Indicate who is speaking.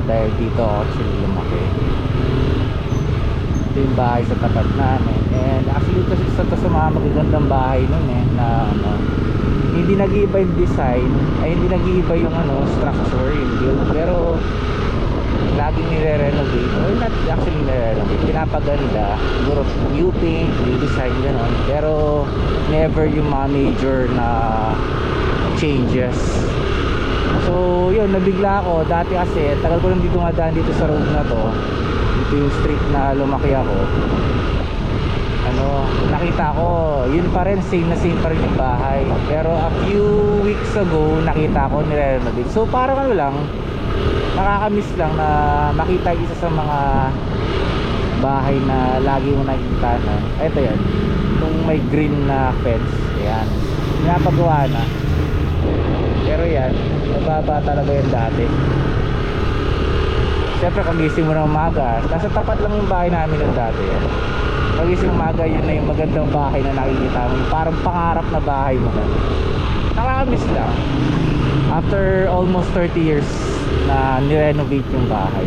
Speaker 1: dahil dito ako actually lumaki. Ito yung bahay sa tapat namin. And actually ito isa to sa mga magagandang bahay nun na ano, hindi nag-iiba yung design, ay hindi nag-iiba yung ano, structure, yung build, pero laging nire-renovate, or not actually nire-renovate, pinapaganda, siguro new paint, new design, gano'n, pero never yung mga major na changes. So yun, nabigla ako dati kasi tagal ko lang dito nga daan dito sa road na to, dito yung street na lumaki ako. Ano, nakita ko yun pa rin, same na same pa rin yung bahay, pero a few weeks ago nakita ko nire-renovate. So parang ano lang, nakakamiss lang na makita isa sa mga bahay na lagi mo nakikita na ito yan, itong may green na fence, yan, pinapagawa na. Pero yan, mababa talaga yan dati. Siyempre kagising mo ng umaga, nasa tapat lang yung bahay namin ng dati yan. Pagising umaga, yun na yung magandang bahay na nakikita mo, parang pangarap na bahay mo na. Nakakamiss lang after almost 30 years na nirenovate yung bahay.